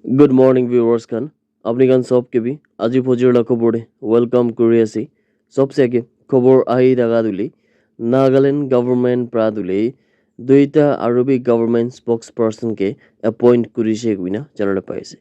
Good morning, viewers. Kan apni kan sob ke bi aji phojir la khobore welcome kuri ase sobse age khobor ahi daga duli Nagaland government pradule duita arobi government spokesperson ke appoint kuri she guina janala paise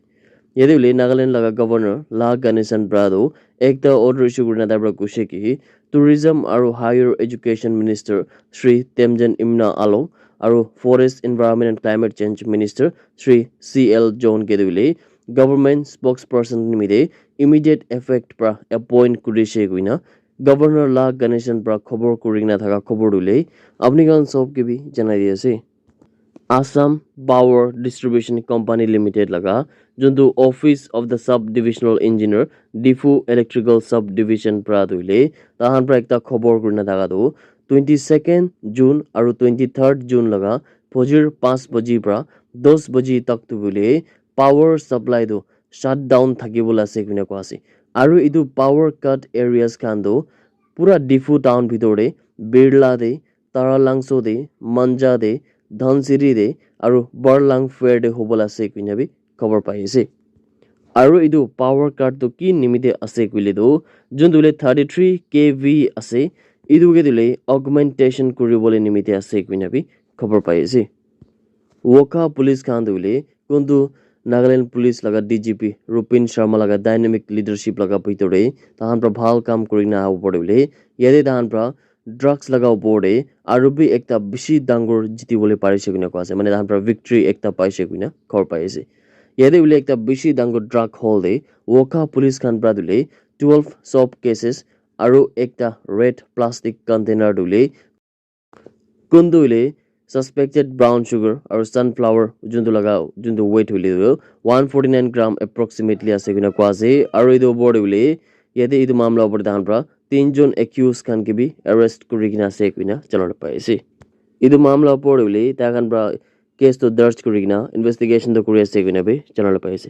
yedule Nagaland laga governor La Ganesan Prado ekta order issue gurina dabra kushe ki tourism aru higher education minister Sri Temjan Imna Along aru forest environment and climate change minister Sri CL John Gedule government spokesperson nimide immediate effect pra appoint kuri she guina governor La Ganesan pra khobor kurina thaka khobor dule apni kan sob ke bi janai diase Assam Power Distribution Company Limited laga juntu Office of the Sub-Divisional Engineer Difu Electrical Subdivision Praduile tahan pra ekta khobor kurna daga do 22nd June aru 23rd June laga phojir 5 baji pra 10 baji tak tu bole power supply do shut down thakibola ase kine ko ase aru idu power cut areas khan do pura Difu town bhitore Birla de Taralangso de Manja de Dhansiri de aru Barlang Fair de hobola ase kuina bi khobor pai ase aru idu power cut to ki nimite ase kuile do jundule 33 kV ase idu ke dile augmentation kuribole nimite ase kuina bi khobor pai ase Woka police khan dule kundu Nagaland police laga DGP Rupin Sharma laga dynamic leadership laga bhitore tahan pra bhal kam kurina abo podule yade tahan pra drugs laga upore aru bi ekta bishi dangor jiti bole parise kuina ko ase mane tahan pra victory ekta paise kuina khor pai ase yade ule ekta bishi dangor drug hole de Woka police khan pra dule 12 soap cases aru ekta red plastic container dule kundu ile suspected brown sugar or sunflower juntu weight hule 149 gram approximately ase kuna ko ase aru idu board hule yate idu mamla upor dahan pra tinjon accused khan ke bi arrest kuri kina ase kuna chalona pai ase idu mamla upor hule ta khan pra case to darj kuri kina investigation to kuri ase kuna be chalona pai ase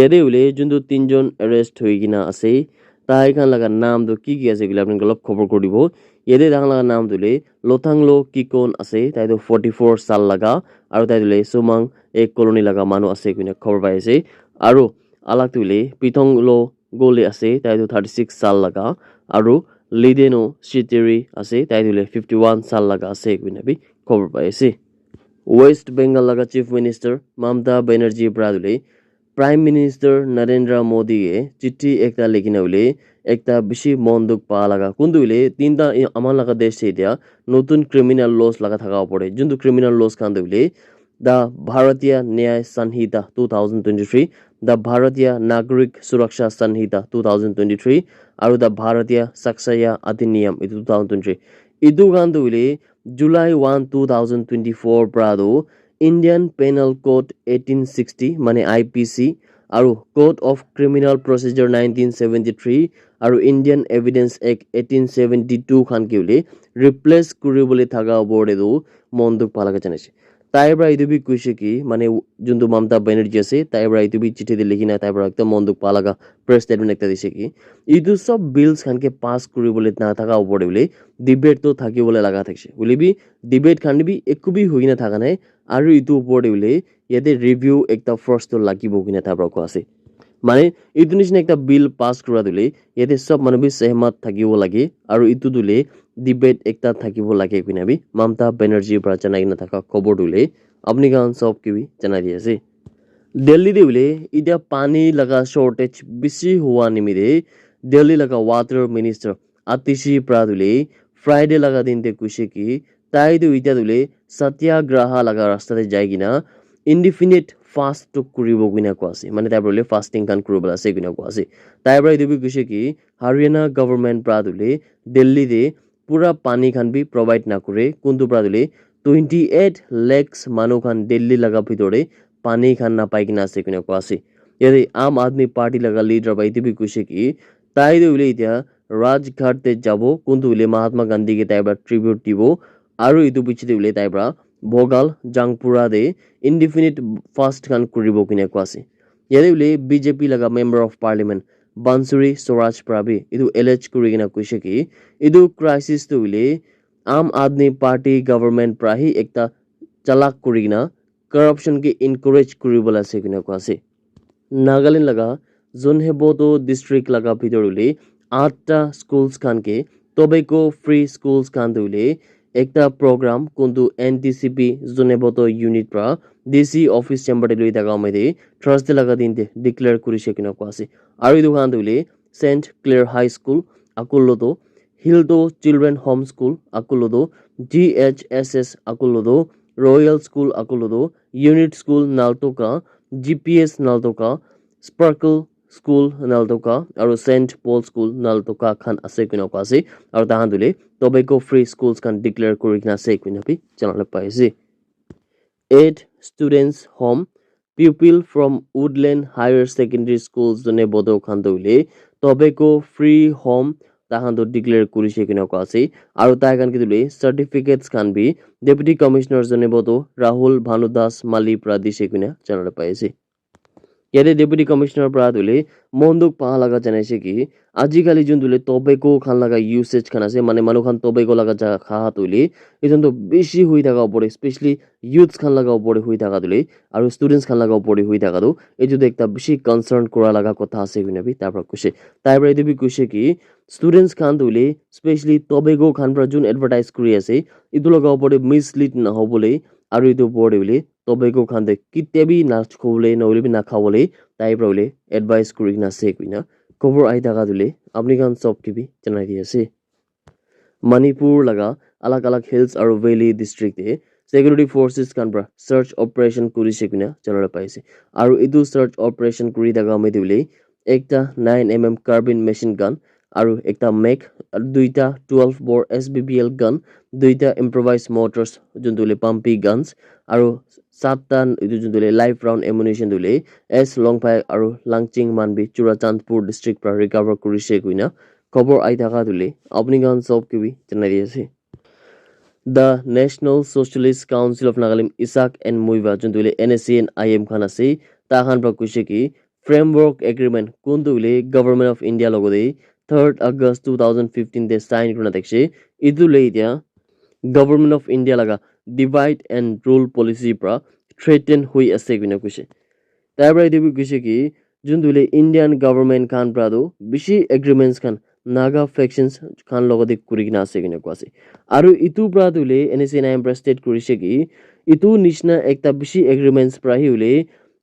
yate hule juntu tinjon arrest hoi kina ase tai khan laga naam do ki ase gila apni golop khobor koribo yede dang laga naam dule Lothanglo Kikon ase tai do 44 sal laga aru tai dule Sumang ek colony laga manu ase kuina khobor pai ase aru alak dule Pitonglo Gole ase tai do 36 sal laga aru Lideno Shiteri ase tai dule 51 sal laga ase kuina bi khobor pai ase West Bengal laga chief minister Mamata Banerjee pradule Prime Minister Narendra Modi e chitti ekta lekina ule ekta bishi monduk pa laga kunduile tinta aman laga desh dia notun criminal laws laga thaka pore juntu criminal laws kan duile the Bharatiya Nyay Sanhita 2023 the Bharatiya Nagrik Suraksha Sanhita 2023 aru the Bharatiya Saksaya Adhiniyam 2023 idu kan duile July 1 2024 prado Indian Penal Code 1860 mane IPC aru Code of Criminal Procedure 1973 aru Indian Evidence Act 1872 khan kiule replace kuribole thaga borde do monduk palaga janise taibra idu bi kuise ki mane juntu Mamata Banerjee ase taibra idu bi chithi de likhina taibra ekta monduk palaga press statement ekta dise ki idu sob bills khan ke pass kuribole na thaga borde bole debate to thakibole laga thakse bole bi debate khan bi ekku bi hoina thaga nai aru itu borde bole yate review ekta first to lagibo kina taibra ko ase মানে ইটো নিচিনা একটা bill pass কৰা দিলে ইয়াতে সব মানুহ B সহমত থাকিব লাগে আৰু ইটো দিলে ডিবেট একটা থাকিব লাগে কিনাবি মমতা বেনাৰ্জী পৰা জানাই না থাকা খবৰ দিলে আপনি গান সব কি বি জানাই দি আছে দিল্লী দিলে ইটা পানী লগা শৰ্টেজ বেছি হোৱা নিমিৰে দিল্লী লগা ৱাটাৰ মিনিষ্টাৰ আতিশী পৰা দিলে ফ্ৰাইডে লগা দিনতে কৈছে কি তাই ইটা দিলে সত্যাগ্ৰহ লগা ৰাস্তাতে যায় কিনা indefinite fast to kuribo gina ko ase mane tai bole fasting kan kuribala ase gina ko ase tai bra idu bi kise ki Haryana government pra dule Delhi de pura pani khan bi provide na kore kuntu pra dule 28 lakhs manu khan Delhi laga bhitore pani khan na pai gina ase gina ko ase yede aam aadmi party laga leader ba idu bi kise ki tai dule itia Rajghat te jabo kuntu dule Mahatma Gandhi ke tai bra tribute dibo aru idu bichi dule tai bra Bhogal Jangpura de indefinite fast khan kuribo kine ko ase yade ule BJP laga member of parliament Bansuri Swaraj Prabi idu LH kuri kina koise ki idu crisis to ule Aam Aadmi Party government prahi ekta chalak kuri kina corruption ke encourage kuribola ase kine ko ase Nagaland लगा Zunheboto district लगा भितरुले 8टा schools खानके तोबेको free schools खान दुले एकटा programme कुंदु एनटीसीपी जोनेबोतो यूनिट प्रा डीसी ऑफिस चेम्बर लुई दागा मेदे थर्सडे लगा दिनते डिक्लेयर करिसे किना कोआसे आरो इदु खान दुले Saint Clair high school Akuluto हिल्डो children home school Akuluto GHSS Akuluto royal school Akuluto unit school Naltoka GPS Naltoka sparkle school Naltoka और सेंट पॉल स्कूल नालटोका खान आसे किना कोआसे और ताहान Dhule तोबेको free schools Khan declare करिना से किना भी चनले पाइसे 8 students home pupil from woodland higher secondary schools jone bodo khan dole tobeko free home tahan do declare kurise kina ko ase aru ta kan ki dole certificates khan bi deputy commissioner jone bodo rahul bhanudas mali pradise kina channel paise ইয়াতে deputy commissioner পৰা দুলে মন্দুক পাহা লাগা জানাইছে কি আজিকালি যোন দুলে টবেকো খান লাগা ইউসেজ খান আছে মানে মানুহ খান টবেকো লাগা যা খাহা তুলি এইজন তো বেশি হই থাকা পড়ে স্পেশালি ইউথস খান লাগা পড়ে হই থাকা দুলে আর স্টুডেন্টস খান লাগা পড়ে হই থাকা দো এই যদি একটা বেশি কনসার্ন করা লাগা কথা আছে বিনাবি তারপর কুছে তারপর এই দিবি কুছে কি স্টুডেন্টস খান দুলে স্পেশালি টবেকো খান পৰা যোন এডভাৰ্টাইজ কৰি আছে ইটো লগা পড়ে মিসলিড না হবলে আৰু ইটো পড়ে বলে तोबेको खान्दे कितेबी नाखौले नौलेबी नाखावले ताइब्रौले एडवाइस करि नासे कुइना खबर आइ दागा दुले अपनी गान सब किबी जनाइ दियासे मणिपुर लगा अलग अलग हिल्स और वैली डिस्ट्रिक्ट ए सिक्युरिटी फोर्सेस कानब्रा सर्च ऑपरेशन करिसे कुइना जनाले पाइसे आरो इदु सर्च ऑपरेशन करि दागा मेदुले एकटा 9mm कार्बिन मशीन गन आरो एकटा मेक दुईटा 12 बोर SBBL गन दुईटा इम्प्रोवाइज मोटर्स जुनदुले पम्पी गन्स आरो 7टा इदु जुनदुले live round ammunition Dhule S लंगफाइ आरो लांगचिंग मानबी चुराचांदपुर डिस्ट्रिक्ट पर रिकवर करिसे कुइना खबर आइ थाका दुले अपनी गान सब किबि जनाइ दियासे The National Socialist Council of Nagaland Isak and Muiva जुनदुले NSCN IM Khan आसे ताहान पर कुसे की framework agreement कुंदुले गवर्नमेंट ऑफ इंडिया लगोदे 3rd August 2015 दे साइन करना देखसे इदुले इदिया गवर्नमेंट ऑफ इंडिया लगा डिवाइड एंड रूल पॉलिसी पर थ्रेटन हुई আছে কিনা কৈছে তারপরে দেবি কৈছে কি যোনদুলে ইন্ডিয়ান গভর্নমেন্ট খান প্রাদো বেশি এগ্রিমেন্টস খান নাগা ফ্যাকশনস খান লগতে কৰি কিনা আছে কিনা কোৱাছে আৰু ইটু প্ৰাদুলে এনএসএনআইএম প্ৰা স্টেট কৰিছে কি ইটু নিচনা একটা বেশি এগ্ৰিমেন্টস প্ৰাহি হলে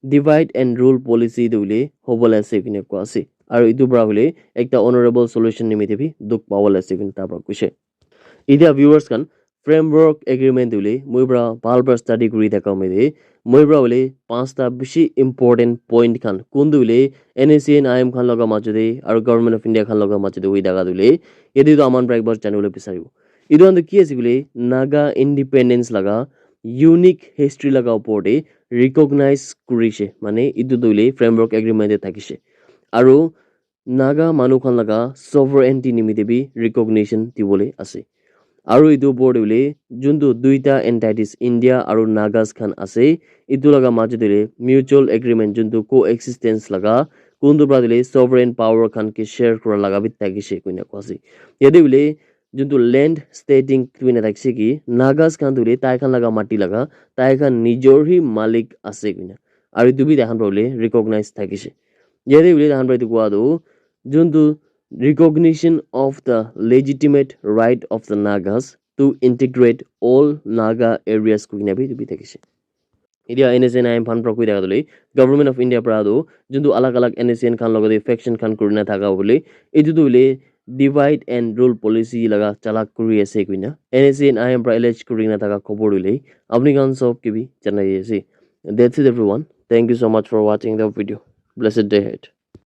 ডিভাইড এন্ড ৰুল পলিসি দুলে হবলে আছে কিনা কোৱাছে আৰু ইটু প্রা হলে একটা অনারেবল সলিউশন নিমিতে ভি দুখ পাবলে আছে কিনা তারপর কৈছে ইদিয়া ভিউয়ার্স খান फ्रेमवर्क एग्रीमेंट दुले मुइब्रा बालब्रा स्टडी करि थाका मेदे मुइब्रा बोले 5टा बेसी इम्पोर्टेंट पॉइंट खान कोन दुले एनएसएन आईएम खान लगा माजुदे और गवर्नमेंट ऑफ इंडिया खान लगा माजुदे हुई दागा दुले यदि तो अमान ब्रेक बस जानले बिसारिबो इदो अंद की आसी बोले नागा इंडिपेंडेंस लगा यूनिक हिस्ट्री लगा ओपोर्टे रिकॉग्नाइज करिसे माने इदो दुले फ्रेमवर्क एग्रीमेंट थाकिसे आरो नागा मानु खान लगा सॉवरेनिटी निमिते भी रिकॉग्निशन दिबोले আছে আৰু ইদু বৰ্ডুলে যোনটো দুইটা এন্টাইটিস ইন্ডিয়া আৰু নাগাস খান আছে ইদু লগা মাজুদলে মিউচুয়াল এগ্ৰিমেন্ট যোনটো কো এক্সিস্টেন্স লগা কোনটো ব্ৰাদিলে সভৰেন পাৱাৰ খান কে শেয়াৰ কৰা লগা বিতাকিছে কইনা কোছি यदि বলে যোনটো ল্যান্ড স্টেটিং কুইনা থাকছে কি নাগাস খান দুলে তাই খান লগা মাটি লগা তাই খান নিজৰ হি মালিক আছে কইনা আৰু ইদু বি দেখান বলে ৰিকগনাইজ থাকিছে यदि বলে দেখান বলে কোৱাদো যোনটো recognition of the legitimate right of the Nagas to integrate all Naga areas kuina bhi thakise idia NSNIM fan pra koi daga dole government of India pra do jundu alag alag NSN khan logode faction khan kurina thaga bole edu dole divide and rule policy laga chalak kuri ase kuina NSNIM pra elect kurina thaga khobor dole apni gan sob ke bhi janai ase that's it everyone thank you so much for watching the video blessed day ahead